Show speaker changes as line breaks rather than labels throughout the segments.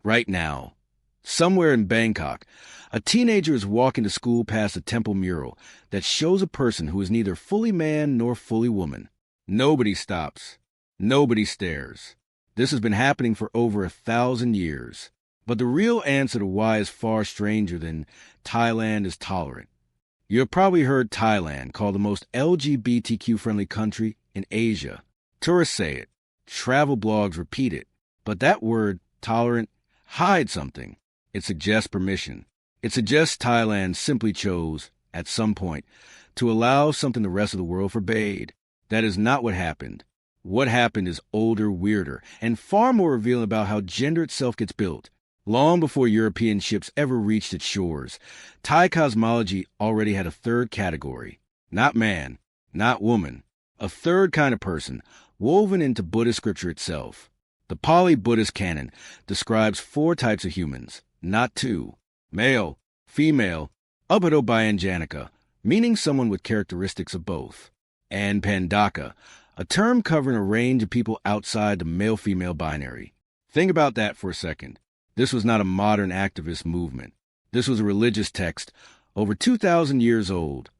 right now. Somewhere in Bangkok, a teenager is walking to school past a temple mural that shows a person who is neither fully man nor fully woman. Nobody stops. Nobody stares. This has been happening for over 1,000 years. But the real answer to why is far stranger than Thailand is tolerant. You have probably heard Thailand called the most LGBTQ-friendly country in Asia. Tourists say it. Travel blogs repeat it. But that word, tolerant, hides something. It suggests permission. It suggests Thailand simply chose, at some point, to allow something the rest of the world forbade. That is not what happened. What happened is older, weirder, and far more revealing about how gender itself gets built. Long before European ships ever reached its shores, Thai cosmology already had a third category. Not man, not woman. A third kind of person, woven into Buddhist scripture itself. The Pali Buddhist canon describes 4 types of humans, not 2. Male, female, Abhidobhyanjanika, meaning someone with characteristics of both. And Pandaka, a term covering a range of people outside the male-female binary. Think about that for a second. This was not a modern activist movement. This was a religious text over 2,000 years old,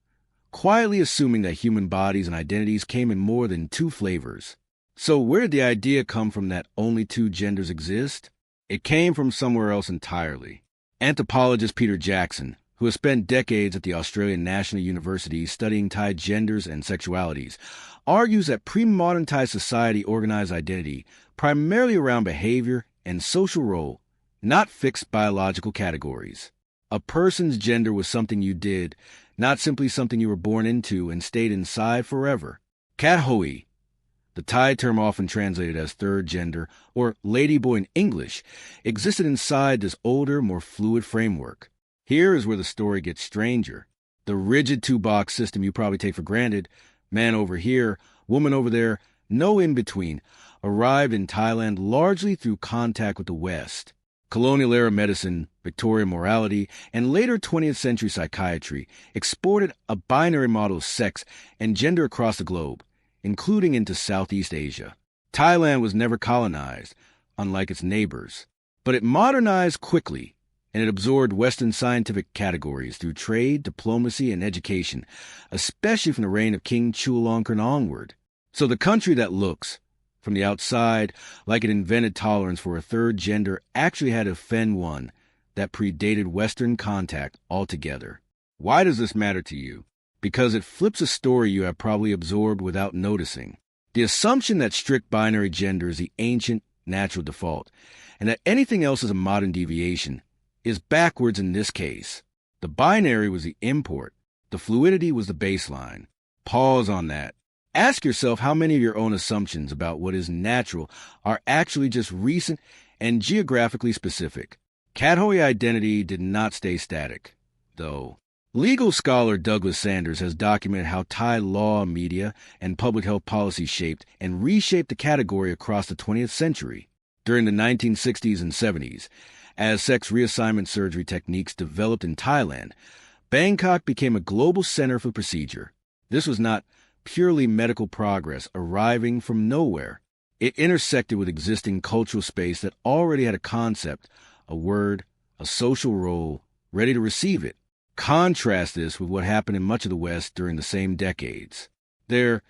quietly assuming that human bodies and identities came in more than 2 flavors. So where did the idea come from that only 2 genders exist? It came from somewhere else entirely. Anthropologist Peter Jackson, who has spent decades at the Australian National University studying Thai genders and sexualities, argues that pre-modern Thai society organized identity primarily around behavior and social role, not fixed biological categories. A person's gender was something you did, not simply something you were born into and stayed inside forever. Kat Hoi, the Thai term often translated as third gender, or ladyboy in English, existed inside this older, more fluid framework. Here is where the story gets stranger. The rigid 2-box system you probably take for granted, man over here, woman over there, no in-between, arrived in Thailand largely through contact with the West. Colonial-era medicine, Victorian morality, and later 20th century psychiatry exported a binary model of sex and gender across the globe, including into Southeast Asia. Thailand was never colonized, unlike its neighbors, but it modernized quickly, and it absorbed Western scientific categories through trade, diplomacy, and education, especially from the reign of King Chulalongkorn onward. So the country that looks, from the outside, like it invented tolerance for a third gender actually had to offend one that predated Western contact altogether. Why does this matter to you? Because it flips a story you have probably absorbed without noticing. The assumption that strict binary gender is the ancient, natural default, and that anything else is a modern deviation, is backwards in this case. The binary was the import. The fluidity was the baseline. Pause on that. Ask yourself how many of your own assumptions about what is natural are actually just recent and geographically specific. Kat Hoi identity did not stay static, though. Legal scholar Douglas Sanders has documented how Thai law, media, and public health policy shaped and reshaped the category across the 20th century. During the 1960s and 70s, as sex reassignment surgery techniques developed in Thailand, Bangkok became a global center for procedure. This was not purely medical progress arriving from nowhere. It intersected with existing cultural space that already had a concept, a word, a social role, ready to receive it. Contrast this with what happened in much of the West during the same decades. There,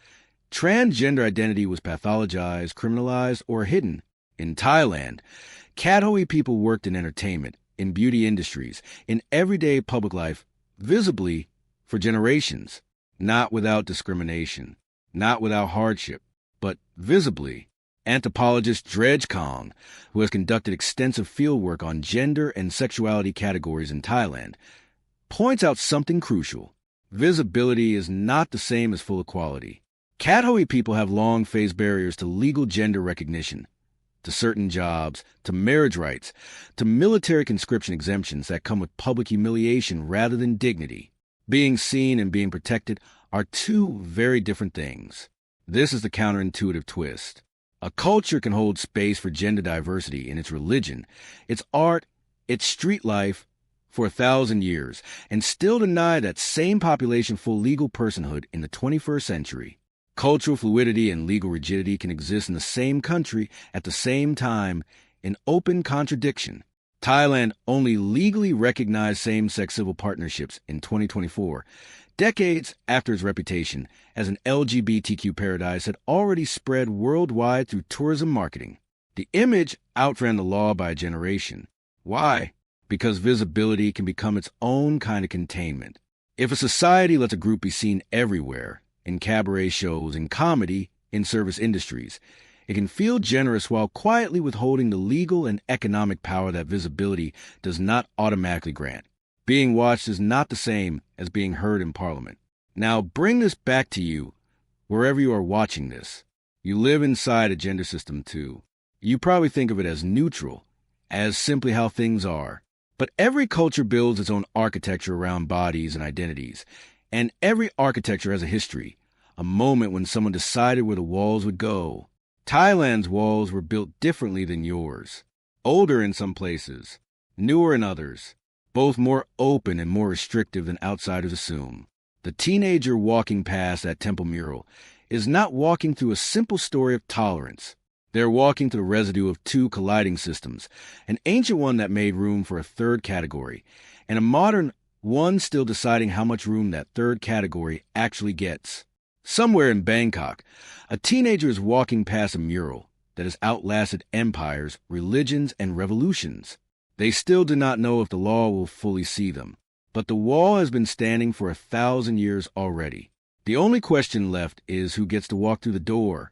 transgender identity was pathologized, criminalized, or hidden. In Thailand, Kat Hoi people worked in entertainment, in beauty industries, in everyday public life, visibly for generations, not without discrimination, not without hardship, but visibly. Anthropologist Dredge Kong, who has conducted extensive fieldwork on gender and sexuality categories in Thailand, points out something crucial. Visibility is not the same as full equality. Kat Hoi people have long faced barriers to legal gender recognition, to certain jobs, to marriage rights, to military conscription exemptions that come with public humiliation rather than dignity. Being seen and being protected are 2 very different things. This is the counterintuitive twist. A culture can hold space for gender diversity in its religion, its art, its street life, for 1,000 years, and still deny that same population full legal personhood in the 21st century. Cultural fluidity and legal rigidity can exist in the same country at the same time in open contradiction. Thailand only legally recognized same-sex civil partnerships in 2024, decades after its reputation as an LGBTQ paradise had already spread worldwide through tourism marketing. The image outran the law by a generation. Why? Because visibility can become its own kind of containment. If a society lets a group be seen everywhere, in cabaret shows, in comedy, in service industries, it can feel generous while quietly withholding the legal and economic power that visibility does not automatically grant. Being watched is not the same as being heard in Parliament. Now bring this back to you, wherever you are watching this. You live inside a gender system too. You probably think of it as neutral, as simply how things are. But every culture builds its own architecture around bodies and identities, and every architecture has a history, a moment when someone decided where the walls would go. Thailand's walls were built differently than yours. Older in some places, newer in others, both more open and more restrictive than outsiders assume. The teenager walking past that temple mural is not walking through a simple story of tolerance. They're walking through the residue of two colliding systems, an ancient one that made room for a third category, and a modern one still deciding how much room that third category actually gets. Somewhere in Bangkok, a teenager is walking past a mural that has outlasted empires, religions, and revolutions. They still do not know if the law will fully see them, but the wall has been standing for 1,000 years already. The only question left is who gets to walk through the door.